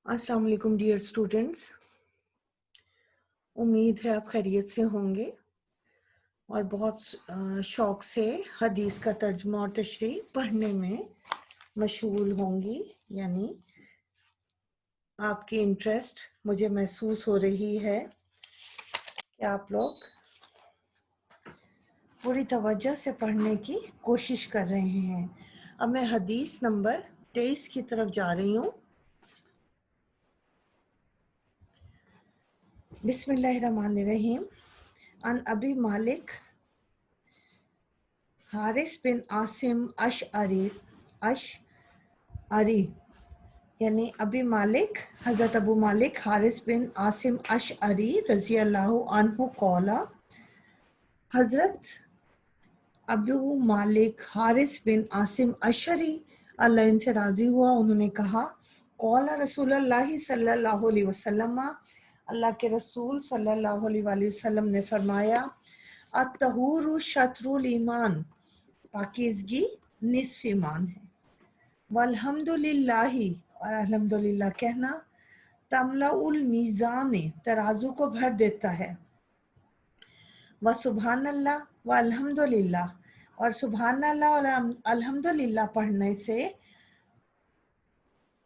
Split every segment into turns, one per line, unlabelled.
अस्सलाम वालेकुम dear students. उम्मीद है आप खैरियत से होंगे और बहुत शौक से हदीस का तर्जुमा और तशरीह पढ़ने में मशगूल होंगी। यानी आपकी इंटरेस्ट मुझे महसूस हो रही है कि आप लोग पूरी तवज्जो से पढ़ने की कोशिश कर रहे हैं। अब मैं हदीस नंबर 23 की तरफ जा रही हूँ। बिस्मिल्लाहिर्रहमानिर्रहीम। अन अबी मालिक हारिस बिन आसिम अशअरी यानी अबी मालिक हज़रत अबू मालिक हारिस बिन आसिम अशअरी रज़ी अल्लाहु अन्हु कौला। हज़रत अबू मालिक हारिस बिन आसिम अशअरी अल्लाह इनसे राज़ी हुआ, उन्होंने कहा कौला रसूलुल्लाह सल्लल्लाहु अलैहि वसल्लम, अल्लाह के रसूल सल्लल्लाहु अलैहि वसल्लम ने फरमाया अत्तहूरु शत्रुल ईमान, पाकीज़गी निस्फ ईमान है। वल्हम्दुलिल्लाही, और अल्हम्दुलिल्लाह कहना तमलाउल मीज़ान, तराजू को भर देता है। व सुबहानल्लाह व अल्हम्दुलिल्लाह, और सुबहानल्लाह और अल्हम्दुलिल्लाह पढ़ने से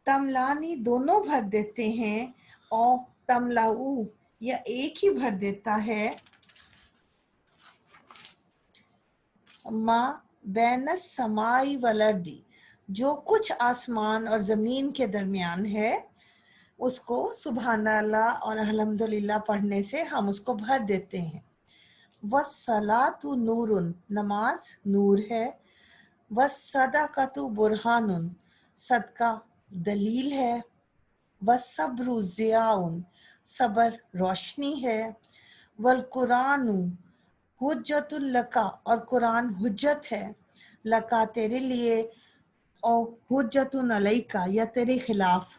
तमलानी दोनों भर देते हैं, और तमलाऊ या एक ही भर देता है। मा बैनस समाई वलर्दी, जो कुछ आसमान और ज़मीन के दरमियान है, उसको सुबहानल्लाह और अल्हम्दुलिल्लाह पढ़ने से हम उसको भर देते हैं। वस्सलातु नूरुन, नमाज नूर है। वस्सदाकतु बुरहानुन, सदका दलील है। वस्सब्रु ज़ियाउन, सबर रोशनी है। वल कुरानु हुज्जतुल लका, और कुरान हुज्जत है। लका तेरे लिए, और हुज्जतुन अलैका या तेरे खिलाफ।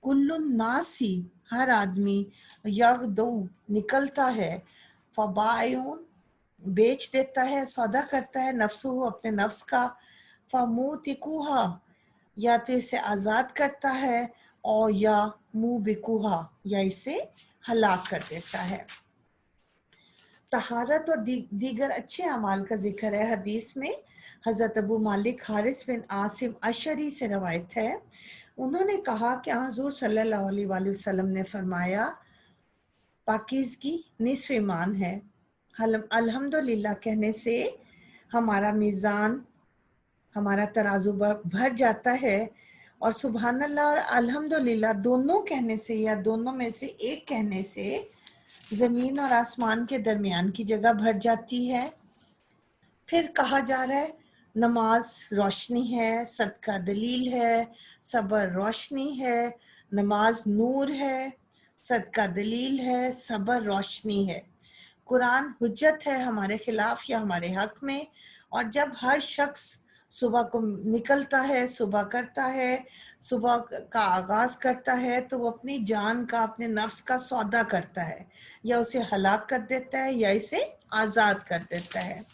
कुल्लुन नासी, हर आदमी, यगदू निकलता है, फबायुन बेच देता है, सौदा करता है, नफ्सुहु अपने नफ्स का, फमूतिकुहा या तो इसे आज़ाद करता है, और या मुबिकुहा या इसे हलाक कर देता है। तहारत और दीगर अच्छे अमाल का जिक्र है हदीस में। हज़रत अबू मालिक हारिस बिन आसिम अशरी से रवायत है, उन्होंने कहा कि हुज़ूर सल्लल्लाहु अलैहि वसल्लम ने फरमाया पाकीज़गी निस्फ ईमान है। अल्हम्दुलिल्लाह कहने से हमारा मीज़ान, हमारा तराजू भर जाता है, और सुबहानल्लाह और अल्हम्दुलिल्लाह दोनों कहने से या दोनों में से एक कहने से ज़मीन और आसमान के दरमियान की जगह भर जाती है। फिर कहा जा रहा है नमाज रोशनी है, सदका दलील है, सबर रोशनी है। नमाज नूर है, सदका दलील है, सबर रोशनी है। कुरान हुज्जत है हमारे खिलाफ या हमारे हक में। और जब हर शख्स सुबह को निकलता है, सुबह करता है, सुबह का आगाज़ करता है, तो वो अपनी जान का, अपने नफ्स का सौदा करता है, या उसे हलाक कर देता है या इसे आज़ाद कर देता है।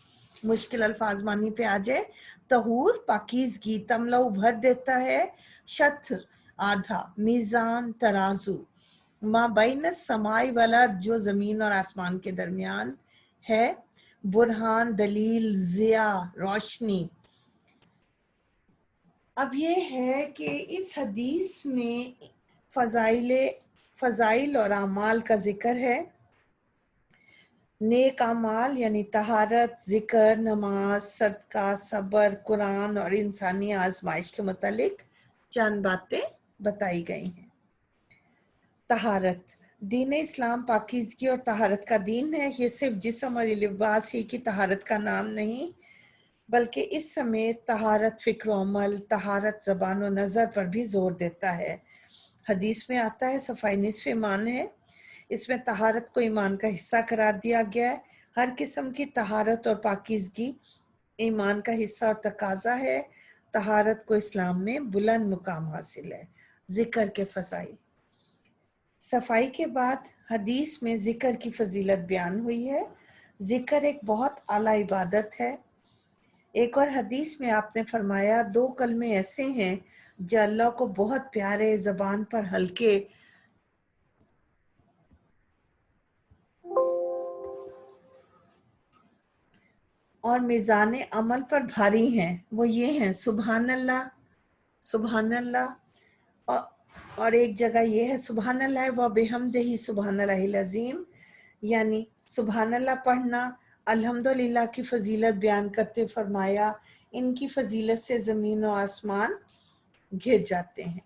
मुश्किल अल्फाज मानी पे आ जाए, तहूर पाकीज़गी, तमला भर देता है, शत्र आधा, मीज़ान तराजू, माँ बैन समाई वाला जो ज़मीन और आसमान के दरमियान है, बुरहान दलील, ज़िया रोशनी। अब ये है कि इस हदीस में फ़ज़ाइल और अमाल का जिक्र है। नेक अमाल यानी तहारत, ज़िक्र, नमाज, सदका, सबर, कुरान और इंसानी आजमाइश के मुतालिक चंद बातें बताई गई हैं। तहारत, दीन इस्लाम पाकीज़गी और तहारत का दीन है। ये सिर्फ जिस्म और लिबास ही की तहारत का नाम नहीं, बल्कि इस समेत तहारत फ़िक्र अमल, तहारत ज़बान और नज़र पर भी ज़ोर देता है। हदीस में आता है सफ़ाई निस्फ़ ईमान है। इसमें तहारत को ईमान का हिस्सा करार दिया गया है। हर किस्म की तहारत और पाकीज़गी ईमान का हिस्सा और तकाजा है। तहारत को इस्लाम में बुलंद मुकाम हासिल है। ज़िक्र के फ़ज़ाइल, सफाई के बाद हदीस में ज़िक्र की फजीलत बयान हुई है। ज़िक्र एक बहुत आला इबादत है। एक और हदीस में आपने फरमाया दो कलमे ऐसे हैं جو اللہ کو بہت پیارے، زبان پر ہلکے اور میزان عمل پر بھاری ہیں، وہ یہ ہیں: سبحان اللہ، سبحان اللہ، اور ایک جگہ یہ ہے سبحان اللہ و بحمدہ سبحان اللہ العظیم، یعنی سبحان اللہ پڑھنا، الحمدللہ کی فضیلت بیان کرتے فرمایا ان کی فضیلت سے زمین و آسمان گھر جاتے ہیں۔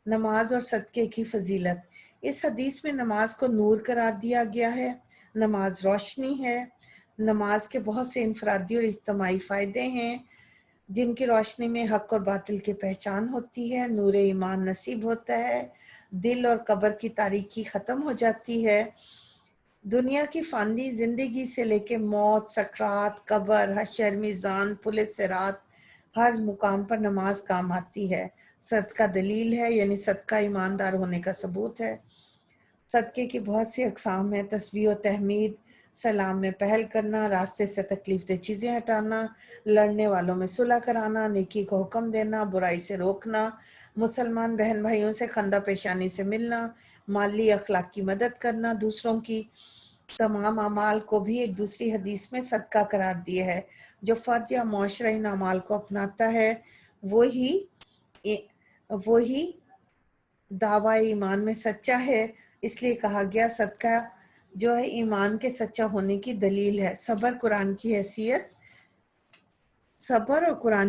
نماز اور صدقے کی فضیلت۔ اس حدیث میں نماز کو نور قرار دیا گیا ہے۔ نماز روشنی ہے۔ نماز کے بہت سے انفرادی اور اجتماعی فائدے ہیں جن کی روشنی میں حق اور باطل کی پہچان ہوتی ہے، نور ایمان نصیب ہوتا ہے، دل اور قبر کی تاریکی ختم ہو جاتی ہے۔ دنیا کی فانی زندگی سے لے کے موت، سکرات، قبر، حشر، میزان، پل صراط، ہر مقام پر نماز کام آتی ہے۔ صدقہ دلیل ہے، یعنی صدقہ ایماندار ہونے کا ثبوت ہے۔ صدقے کی بہت سی اقسام ہیں: تسبیح و تحمید، سلام میں پہل کرنا، راستے سے تکلیف دہ چیزیں ہٹانا، لڑنے والوں میں صلح کرانا، نیکی کو حکم دینا، برائی سے روکنا، مسلمان بہن بھائیوں سے خندہ پیشانی سے ملنا، مالی اخلاقی مدد کرنا، دوسروں کی تمام اعمال کو بھی ایک دوسری حدیث میں صدقہ قرار دیا ہے۔ جو فرد یا معاشرہ ان اعمال کو اپناتا ہے وہی دعویٰ ایمان میں سچا ہے، اس لیے کہا گیا صدقہ جو ہے ایمان کے سچا ہونے کی دلیل ہے۔ صبر اور قرآن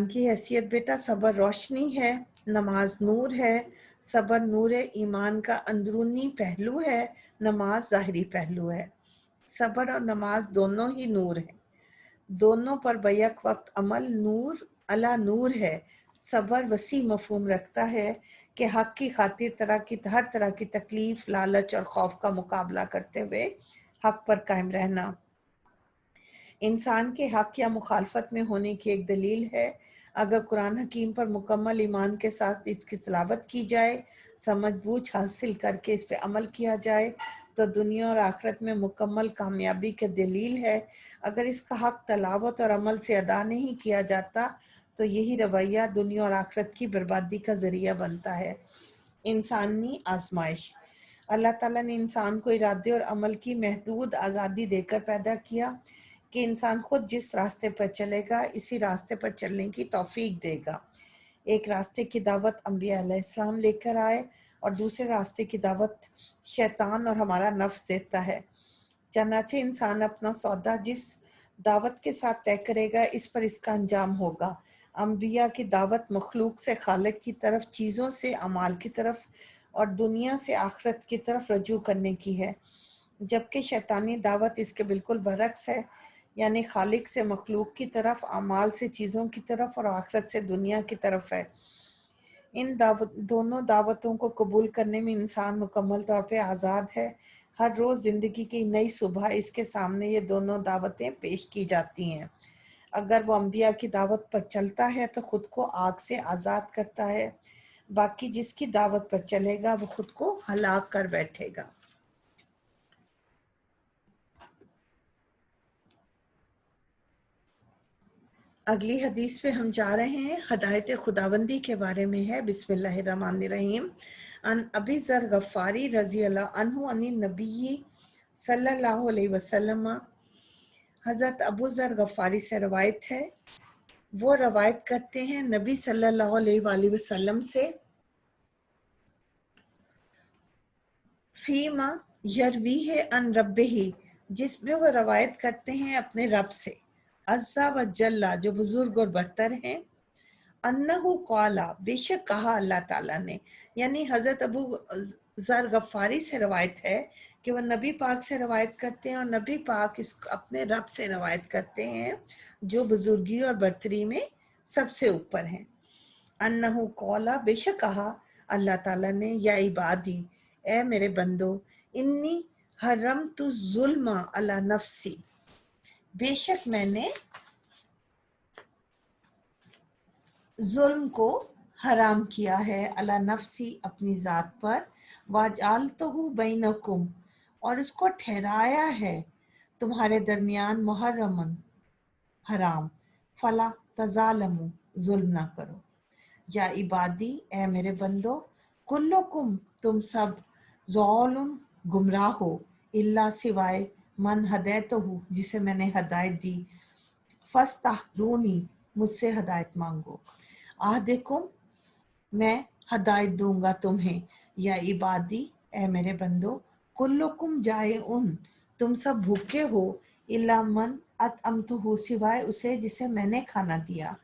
کی حیثیت بیٹا، صبر روشنی ہے، نماز نور ہے۔ صبر نور ایمان کا اندرونی پہلو ہے، نماز ظاہری پہلو ہے۔ صبر اور نماز دونوں ہی نور ہیں، دونوں پر بیک وقت عمل نور علی نور ہے۔ صبر وسیع مفہوم رکھتا ہے کہ حق کی خاطر ہر طرح کی تکلیف، لالچ اور خوف کا مقابلہ کرتے ہوئے حق پر قائم رہنا انسان کے حق یا مخالفت میں ہونے کی ایک دلیل ہے۔ اگر قرآن حکیم پر مکمل ایمان کے ساتھ اس کی تلاوت کی جائے، سمجھ بوجھ حاصل کر کے اس پہ عمل کیا جائے تو دنیا اور آخرت میں مکمل کامیابی کی دلیل ہے۔ اگر اس کا حق تلاوت اور عمل سے ادا نہیں کیا جاتا تو یہی رویہ دنیا اور آخرت کی بربادی کا ذریعہ بنتا ہے۔ انسانی آزمائش۔ اللہ تعالیٰ نے انسان کو ارادے اور عمل کی محدود آزادی دے کر پیدا کیا کہ انسان خود جس راستے پر چلے گا اسی راستے پر چلنے کی توفیق دے گا۔ ایک راستے کی دعوت انبیاء علیہ السلام لے کر آئے اور دوسرے راستے کی دعوت شیطان اور ہمارا نفس دیتا ہے۔ چنانچہ انسان اپنا سودا جس دعوت کے ساتھ طے کرے گا اس پر اس کا انجام ہوگا۔ انبیاء کی دعوت مخلوق سے خالق کی طرف، چیزوں سے اعمال کی طرف اور دنیا سے آخرت کی طرف رجوع کرنے کی ہے، جبکہ شیطانی دعوت اس کے بالکل برعکس ہے، یعنی خالق سے مخلوق کی طرف، اعمال سے چیزوں کی طرف اور آخرت سے دنیا کی طرف ہے۔ ان دونوں دعوتوں کو قبول کرنے میں انسان مکمل طور پہ آزاد ہے۔ ہر روز زندگی کی نئی صبح اس کے سامنے یہ دونوں دعوتیں پیش کی جاتی ہیں۔ اگر وہ انبیاء کی دعوت پر چلتا ہے تو خود کو آگ سے آزاد کرتا ہے، باقی جس کی دعوت پر چلے گا وہ خود کو ہلاک کر بیٹھے گا۔ اگلی حدیث پہ ہم جا رہے ہیں، ہدایت خداوندی کے بارے میں ہے۔ بسم اللہ الرحمن الرحیم۔ ان ابی ذر غفاری رضی اللہ عنہ عن النبی صلی اللہ علیہ وسلم، حضرت ابو ذر غفاری سے روایت ہے، وہ روایت کرتے ہیں نبی صلی اللہ علیہ وآلہ وسلم سے، فیما یرویہ ان ربہ، جس میں وہ روایت کرتے ہیں اپنے رب سے، عزا و جلہ، جو بزرگ اور برتر ہیں، انہو قالا، بے شک کہا اللہ تعالیٰ نے، یعنی حضرت ابو ذر غفاری سے روایت ہے کہ وہ نبی پاک سے روایت کرتے ہیں اور نبی پاک اپنے رب سے روایت کرتے ہیں جو بزرگی اور برتری میں سب سے اوپر ہیں۔ انہو قالا، بے شک کہا اللہ تعالیٰ نے، یا عبادی، اے میرے بندو، انی حرمت الظلم علی نفسی، بے شک میں نے ظلم کو حرام کیا ہے، علی نفسی، اپنی ذات پر، وَجَعَلْتُهُ بَيْنَكُمْ، اور اس کو ٹھہرایا ہے تمہارے درمیان، محرمن، حرام، فلا تظالموا، ظلم نہ کرو۔ या इबादी, ए मेरे बंदो, कुल्लुकुम, तुम सब, ज़ालुन, गुमराह हो, इल्ला सिवाय मन हदैतहु, जिसे मैंने हदायत दी, फस्तहदूनी, मुझसे हदायत मांगो, आहदिकुम, मैं हदायत दूंगा तुम्हें, या इबादी, ए मेरे बंदो, कुल्लुकुम जाइउन, तुम सब भूखे हो, इल्ला मन अतअमतुहु, सिवाय उसे जिसे मैंने खाना दिया,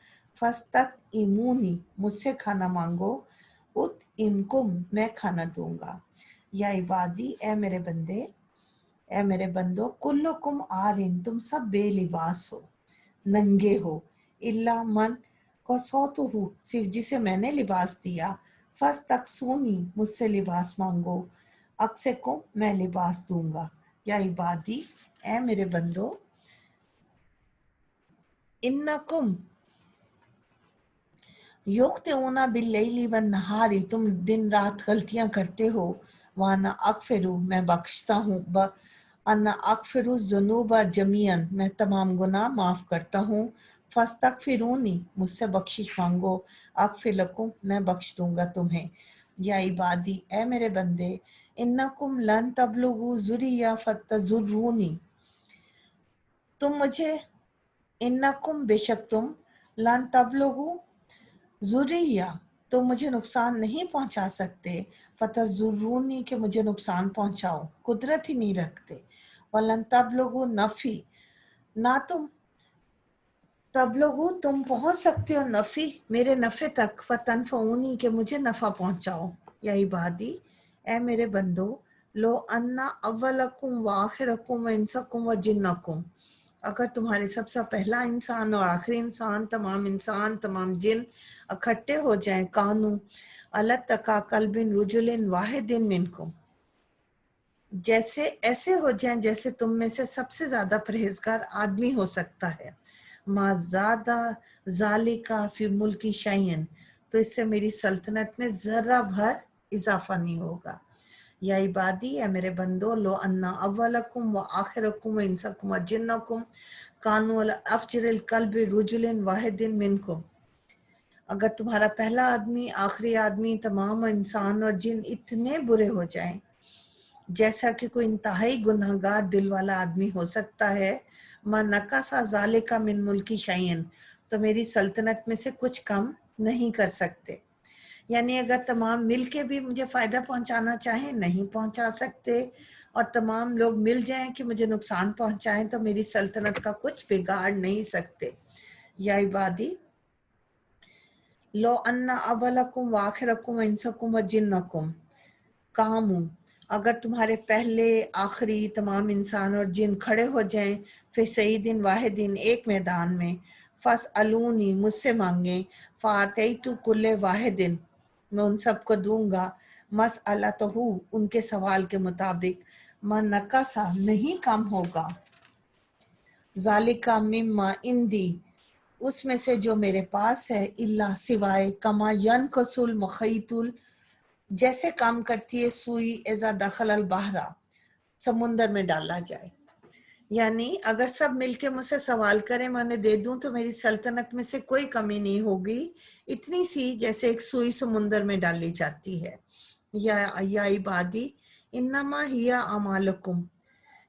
फस्तत इमूनी, मुझसे खाना मांगो, उत इमकुम, मैं खाना दूंगा, या इबादी, ए मेरे बंदो, कुल्लुकुम आरिन, तुम सब बेलिबास हो, नंगे हो, इल्ला मन कसौतुहु, सिर्फ जिसे मैंने लिबास दिया, फस तकसूनी, मुझसे लिबास मांगो, अक्से को मैं लिबास दूंगा, या इबादी, ए मेरे बंदो, इन्नकुम युख्तिऊना बिल्लैली वन नहारी, तुम दिन रात गलतियां करते हो, वाना अगफिरु, मैं बख्शता हूँ, अन्ना अगफिरु जुनूबा जमीयन, मैं तमाम गुनाह माफ करता हूँ, फस्तगफिरूनी, मुझसे बख्शिश मांगो, अगफिर लकुम, मैं बख्श दूंगा तुम्हें, या इबादी, ए मेरे बंदे, इन्नकुम लन तबलुगु जुरिया फतजुर्रूनी, तुम मुझे, इन्नकुम, बेशक तुम, लन तबलुगु जुरिया, तो मुझे नुकसान नहीं पहुंचा सकते, फतजुर्रूनी, के मुझे नुकसान पहुंचाओ, कुदरत ही नहीं रखते, वलन तबलुगु नफी, ना तुम तबलुगु, तुम पहुंच सकते हो, नफी, मेरे नफे तक, फतनफऊनी, के मुझे नफा पहुंचाओ, या इबादी, ए मेरे बंदो, लो अन्ना अव्वलकुम व आखिरकुम व इंसकुम व जिन्नकुम, अगर तुम्हारे सबसे पहला इंसान और आखिरी इंसान, तमाम जिन इकट्ठे हो जाएं, कानू अलग तका कल्बिन रुजुलिन वाहिदिन मिनकुम, जैसे ऐसे हो जाएं जैसे तुम में से सबसे ज्यादा परहेजगार आदमी हो सकता है, मा ज़ादा ज़ालिका फी मुल्की शैयन, तो इससे मेरी सल्तनत में जरा भर इजाफा नहीं होगा, या इबादी, या मेरे बंदो, लो अन्ना अव्वलकुम व आखिरकुम व इंसकुम व जिन्नकुम कानू अला अफजरिल कल्बि रुजुलिन वाहिदिन मिनकुम, अगर तुम्हारा पहला आदमी, आखिरी आदमी, तमाम इंसान और जिन इतने बुरे हो जाएं जैसा कि कोई इंतहाई गुनहगार दिल वाला आदमी हो सकता है, मा नकासा ज़ालिका मिन मुल्की शैयन, तो मेरी सल्तनत में से कुछ कम नहीं कर सकते, यानी अगर तमाम मिल के भी मुझे फ़ायदा पहुंचाना चाहें, नहीं पहुंचा सकते, और तमाम लोग मिल जाएं कि मुझे नुकसान पहुंचाएं, तो मेरी सल्तनत का कुछ बिगाड़ नहीं सकते, या इबादी, लो अन्ना अव्वलकुम व आखिरकुम व इंसकुम व जिन्नकुम कामू, अगर तुम्हारे पहले आखिरी तमाम इंसान और जिन खड़े हो जाएं, फिर सही दिन वाहिदिन, एक मैदान में, फस अलूनी, मुझसे मांगे, फ़ातैतु कुल्ले वाहिदिन, मैं उन सबको दूंगा, मस अलतहु, उनके सवाल के मुताबिक, मन नकासा, नहीं कम होगा, ज़ालिका मिम्मा इंदी, उसमें से जो मेरे पास है, इल्ला, सिवाय, कमा यनकसुल मुखैतुल, जैसे काम करती है सुई एजा दखल अल बहरा, समुंदर में डाला जाए, यानी अगर सब मिलके मुझसे सवाल करें, मैं उन्हें दे दूं, तो मेरी सल्तनत में से कोई कमी नहीं होगी, इतनी सी जैसे एक सुई समुंदर में डाली जाती है, या इबादी, इन्नमा हिया अमालकुम,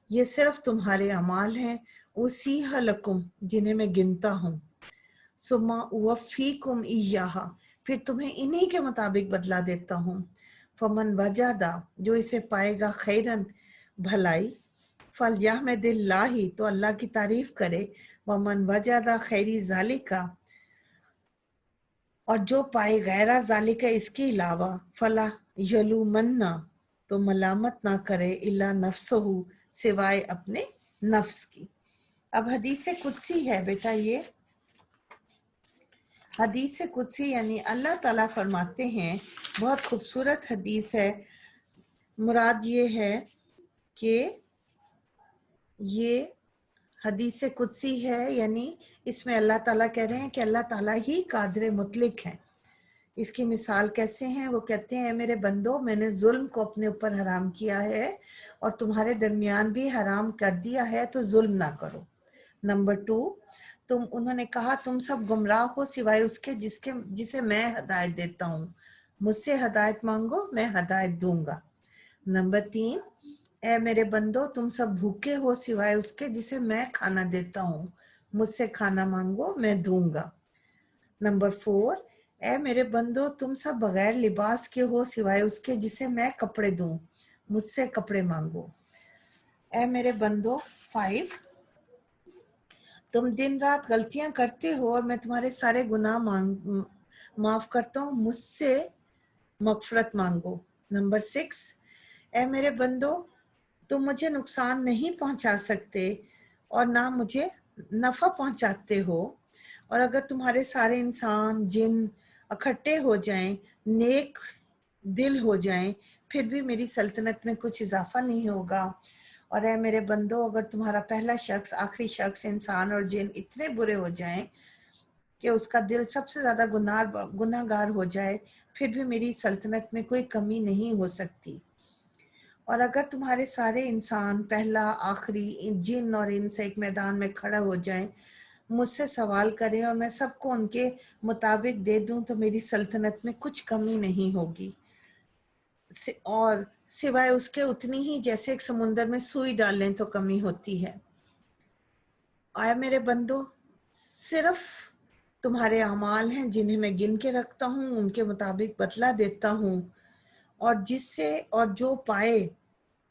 ये सिर्फ तुम्हारे अमाल हैं, उसी हलकुम, जिन्हें मैं गिनता हूँ, सुम्मा उवफ़ीकुम इय्याहा, फिर तुम्हें इन्हीं के मुताबिक बदला देता हूँ, फमन वजादा, जो इसे पाएगा, खैरन, भलाई, फल यहमदिल्लाही, तो अल्लाह की तारीफ करे, वमन वजादा खैरी ज़ालिका, और जो पाए गैरा ज़ालिका, इसके अलावा, फला यलूमन्ना, तो मलामत ना करे, इल्ला नफ्सहु, सिवाय अपने नफ्स की। अब हदीस कुदसी है बेटा, ये हदीस कुदसी यानी अल्लाह ताला फरमाते हैं, बहुत खूबसूरत हदीस है, मुराद ये है कि ये हदीस कुदसी है, यानी इसमें अल्लाह ताला कह रहे हैं कि अल्लाह ताला ही कादिर मुतलिक हैं। इसकी मिसाल कैसे हैं, वो कहते हैं, मेरे बंदो, मैंने जुल्म को अपने ऊपर हराम किया है और तुम्हारे दरमियान भी हराम कर दिया है, तो जुल्म ना करो। नंबर 2, उन्होंने कहा तुम सब गुमराह हो सिवाय उसके जिसे मैं हदायत देता हूँ, मुझसे हदायत मांगो मैं हदायत दूंगा। नंबर 3, ए मेरे बंदो तुम सब भूखे हो सिवाय उसके जिसे मैं खाना देता हूँ, मुझसे खाना मांगो मैं दूंगा। नंबर 4, ए मेरे बंदो तुम सब बगैर लिबास के हो सिवाय उसके जिसे मैं कपड़े दूं, मुझसे कपड़े मांगो। ए मेरे बंदो 5, तुम दिन रात गलतियां करते हो और मैं तुम्हारे सारे गुनाह माफ करता हूँ, मुझसे मगफरत मांगो। नंबर 6, ए मेरे बंदो तुम मुझे नुकसान नहीं पहुंचा सकते और ना मुझे नफा पहुंचाते हो, और अगर तुम्हारे सारे इंसान जिन इकट्ठे हो जाएं, नेक दिल हो जाएं, फिर भी मेरी सल्तनत में कुछ इजाफा नहीं होगा। और है मेरे बंदो अगर तुम्हारा पहला शख्स आखिरी शख्स इंसान और जिन इतने बुरे हो जाएं कि उसका दिल सबसे ज्यादा गुनाहगार हो जाए, फिर भी मेरी सल्तनत में कोई कमी नहीं हो सकती। और अगर तुम्हारे सारे इंसान पहला आखिरी जिन और इनसे एक मैदान में खड़ा हो जाएं, मुझसे सवाल करें और मैं सबको उनके मुताबिक दे दूं, तो मेरी सल्तनत में कुछ कमी नहीं होगी और सिवाय उसके उतनी ही जैसे एक समुंदर में सुई डालें तो कमी होती है। आया मेरे बंदो सिर्फ तुम्हारे अमाल हैं जिन्हें मैं गिन के रखता हूँ, उनके मुताबिक बदला देता हूँ, और जिससे और जो पाए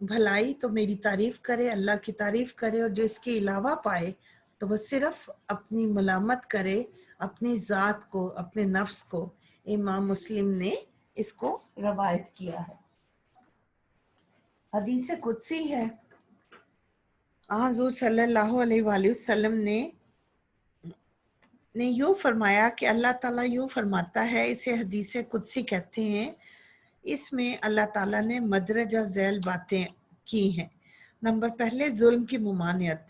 भलाई तो मेरी तारीफ करे, अल्लाह की तारीफ करे, और जो इसके अलावा पाए तो वो सिर्फ अपनी मलामत करे, अपनी ज़ात को, अपने नफ्स को। इमाम मुस्लिम ने इसको रवायत किया है। हदीस कुदसी है, हुज़ूर सल्लल्लाहु अलैहि वसल्लम ने यूँ फरमाया कि अल्लाह ताला यूँ फरमाता है, इसे हदीस कुदसी कहते हैं। इसमें अल्लाह ताला ने मदरजा झैल बातें की हैं। नंबर पहले जुल्म की मुमानियत।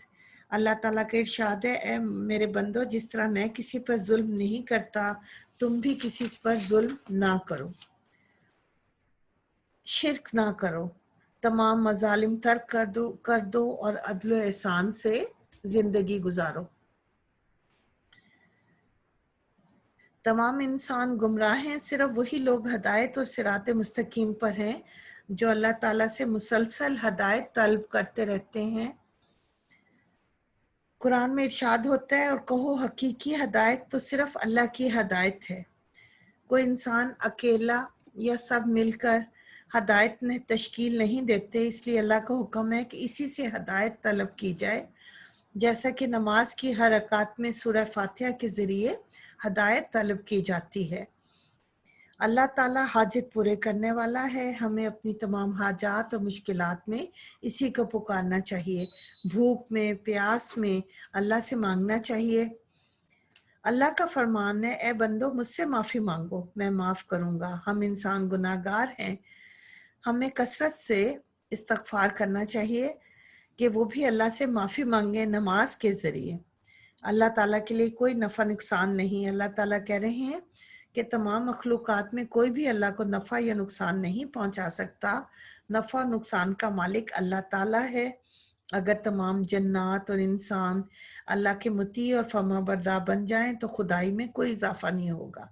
अल्लाह ताला का इरशाद है, ए मेरे बंदो जिस तरह मैं किसी पर जुल्म नहीं करता, तुम भी किसी पर जुल्म ना करो, शिर्क ना करो, तमाम मजालिम तर्क कर दो और अदल व एहसान से जिंदगी गुजारो। तमाम इंसान गुमराह हैं, सिर्फ वही लोग हदायत और सिरात मुस्तकीम पर हैं जो अल्लाह ताला से मुसलसल हदायत तलब करते रहते हैं। कुरान में इरशाद होता है, और कहो हकीकी हदायत तो सिर्फ अल्लाह की हदायत है। कोई इंसान अकेला या सब मिलकर हदायत ने तश्कील नहीं देते, इसलिए अल्लाह का हुक्म है कि इसी से हदायत तलब की जाए, जैसा कि नमाज की हर रकात में सूरह फातिहा के ज़रिए हदायत तलब की जाती है। अल्लाह ताला हाजत पूरे करने वाला है, हमें अपनी तमाम हाजात और मुश्किलात में इसी को पुकारना चाहिए। भूख में, प्यास में अल्लाह से मांगना चाहिए। अल्लाह का फरमान है, ए बंदो मुझसे माफ़ी मांगो मैं माफ़ करूँगा। हम इंसान गुनाहगार हैं, हमें कसरत से इस्तगफार करना चाहिए कि वो भी अल्लाह से माफ़ी मांगे नमाज के ज़रिए। अल्लाह ताला के लिए कोई नफ़ा नुकसान नहीं। अल्लाह ताला कह रहे हैं कि तमाम मखलूक़ात में कोई भी अल्लाह को नफ़ा या नुकसान नहीं पहुंचा सकता। नफ़ा नुकसान का मालिक अल्लाह ताला है। अगर तमाम जन्नात और इंसान अल्लाह के मुती और फरमाबरदार बन जाएं तो खुदाई में कोई इजाफा नहीं होगा,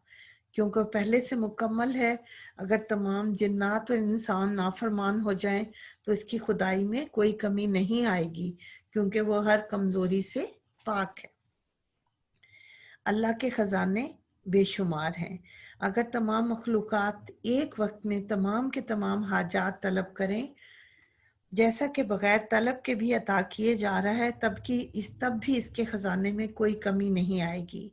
क्योंकि पहले से मुकम्मल है। अगर तमाम जन्नात और इंसान नाफरमान हो जाएं तो इसकी खुदाई में कोई कमी नहीं आएगी, क्योंकि वो हर कमज़ोरी से पाक है। अल्लाह के ख़जाने बेशुमार हैं। अगर तमाम मखलूक़ात एक वक्त में तमाम के तमाम हाजात तलब करें, जैसा कि बगैर तलब के भी अता किए जा रहा है, तब भी इसके ख़जाने में कोई कमी नहीं आएगी।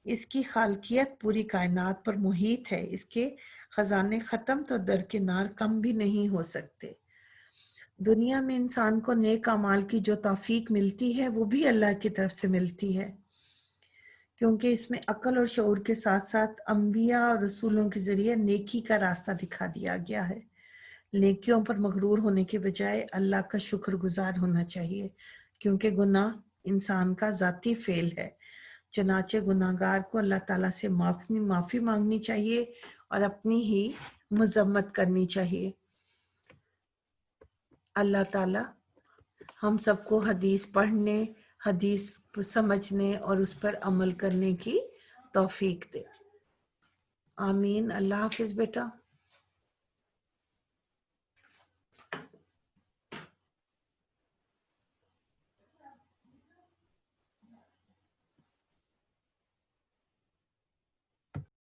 इसकी खालकियत पूरी कायनात पर मुहीत है। इसके ख़जाने ख़त्म तो दरकिनार कम भी नहीं हो सकते। दुनिया में इंसान को नेक अमाल की जो तौफीक मिलती है, वो भी अल्लाह की तरफ से मिलती है, क्योंकि इसमें अक्ल और शऊर के साथ साथ अंबिया और रसूलों के ज़रिए नेकी का रास्ता दिखा दिया गया है। नेकियों पर मगरूर होने के बजाय अल्लाह का शुक्रगुजार होना चाहिए, क्योंकि गुनाह इंसान का ज़ाती फेल है। चनाचे गुनाहगार को अल्लाह ताला से माफ़ी मांगनी चाहिए और अपनी ही मजम्मत करनी चाहिए। अल्लाह ताला हम सबको हदीस पढ़ने, حدیث کو سمجھنے اور اس پر عمل کرنے کی توفیق دے. آمین. اللہ حافظ بیٹا.